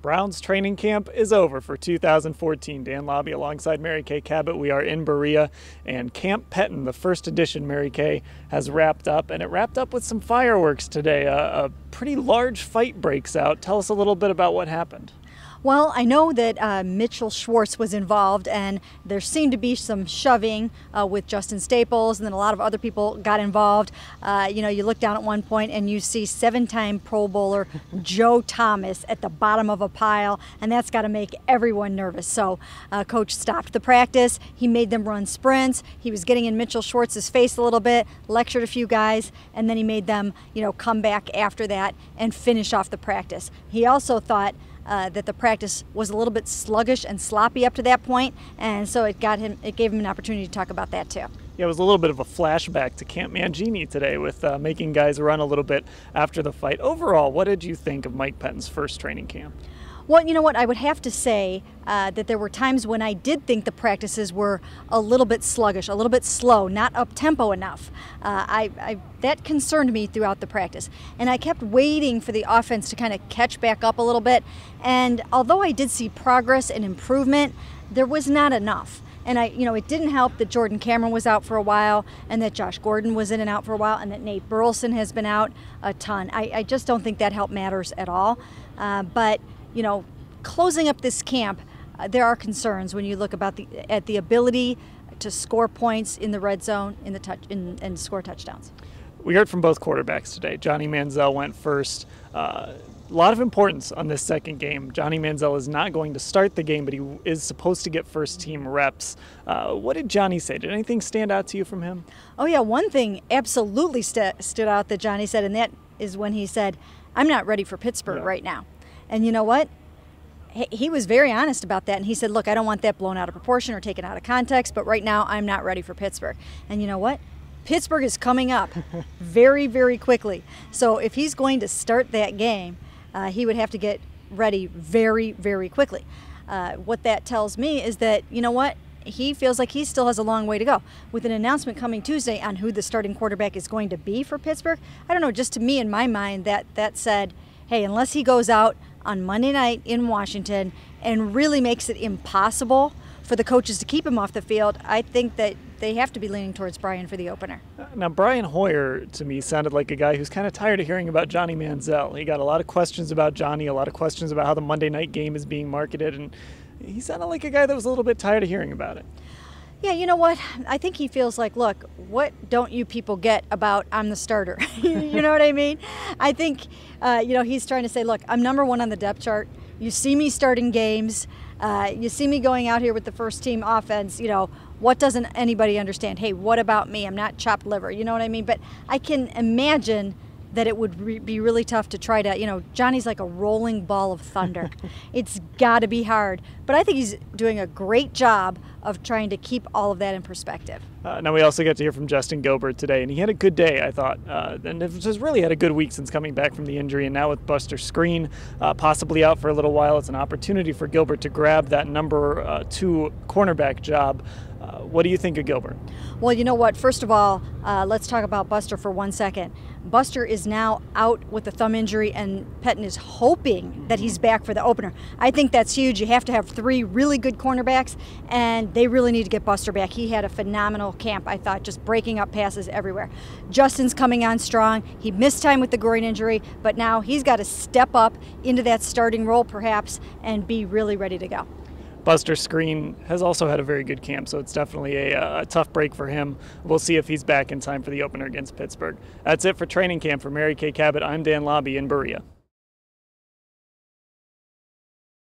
Browns training camp is over for 2014. Dan Labbe alongside Mary-Kay-Cabot. We are in Berea, and Camp Pettin, the first edition Mary-Kay, has wrapped up, and it wrapped up with some fireworks today. A pretty large fight breaks out. Tell us a little bit about what happened. Well, I know that Mitchell Schwartz was involved, and there seemed to be some shoving with Justin Staples, and then a lot of other people got involved. You look down at one point and you see seven-time Pro Bowler Joe Thomas at the bottom of a pile, and that's got to make everyone nervous. So Coach stopped the practice. He made them run sprints. He was getting in Mitchell Schwartz's face a little bit, lectured a few guys, and then he made them, come back after that and finish off the practice. He also thought that the practice was a little bit sluggish and sloppy up to that point, and so it gave him an opportunity to talk about that too. Yeah, it was a little bit of a flashback to Camp Mangini today with making guys run a little bit after the fight. Overall, what did you think of Mike Pettin's first training camp? Well, you know what, I would have to say that there were times when I did think the practices were a little bit sluggish, a little bit slow, not up-tempo enough. That concerned me throughout the practice. And I kept waiting for the offense to kind of catch back up a little bit. And although I did see progress and improvement, there was not enough. And it didn't help that Jordan Cameron was out for a while, and that Josh Gordon was in and out for a while, and that Nate Burleson has been out a ton. I just don't think that help matters at all. But closing up this camp, there are concerns when you look at the ability to score points in the red zone, and score touchdowns. We heard from both quarterbacks today. Johnny Manziel went first. A lot of importance on this second game. Johnny Manziel is not going to start the game, but he is supposed to get first-team reps. What did Johnny say? Did anything stand out to you from him? Oh, yeah. One thing absolutely stood out that Johnny said, and that is when he said, "I'm not ready for Pittsburgh right now." And you know what? He was very honest about that, and he said, "Look, I don't want that blown out of proportion or taken out of context, but right now I'm not ready for Pittsburgh." And you know what? Pittsburgh is coming up very, very quickly. So if he's going to start that game, he would have to get ready very, very quickly. What that tells me is that, you know what? He feels like he still has a long way to go. With an announcement coming Tuesday on who the starting quarterback is going to be for Pittsburgh, I don't know, just to me in my mind, that said, hey, unless he goes out on Monday night in Washington and really makes it impossible for the coaches to keep him off the field, I think that they have to be leaning towards Brian for the opener. Now, Brian Hoyer, to me, sounded like a guy who's kind of tired of hearing about Johnny Manziel. He got a lot of questions about Johnny, a lot of questions about how the Monday night game is being marketed, and he sounded like a guy that was a little bit tired of hearing about it. Yeah, you know what? I think he feels like, look, what don't you people get about I'm the starter? You know what I mean? I think, he's trying to say, look, I'm number one on the depth chart. You see me starting games. You see me going out here with the first team offense. What doesn't anybody understand? Hey, what about me? I'm not chopped liver. You know what I mean? But I can imagine that it would be really tough to try to, Johnny's like a rolling ball of thunder. It's got to be hard. But I think he's doing a great job of trying to keep all of that in perspective. Now we also get to hear from Justin Gilbert today, and he had a good day, I thought. And has really had a good week since coming back from the injury, and now with Buster Skrine possibly out for a little while, it's an opportunity for Gilbert to grab that number 2 cornerback job. What do you think of Gilbert? Well, you know what? First of all, let's talk about Buster for 1 second. Buster is now out with a thumb injury, and Pettin is hoping that he's back for the opener. I think that's huge. You have to have 3 really good cornerbacks, and they really need to get Buster back. He had a phenomenal camp, I thought, just breaking up passes everywhere. Justin's coming on strong. He missed time with the groin injury, but now he's got to step up into that starting role, perhaps, and be really ready to go. Buster Skrine has also had a very good camp, so it's definitely a tough break for him. We'll see if he's back in time for the opener against Pittsburgh. That's it for training camp. For Mary-Kay-Cabot, I'm Dan Labbe in Berea.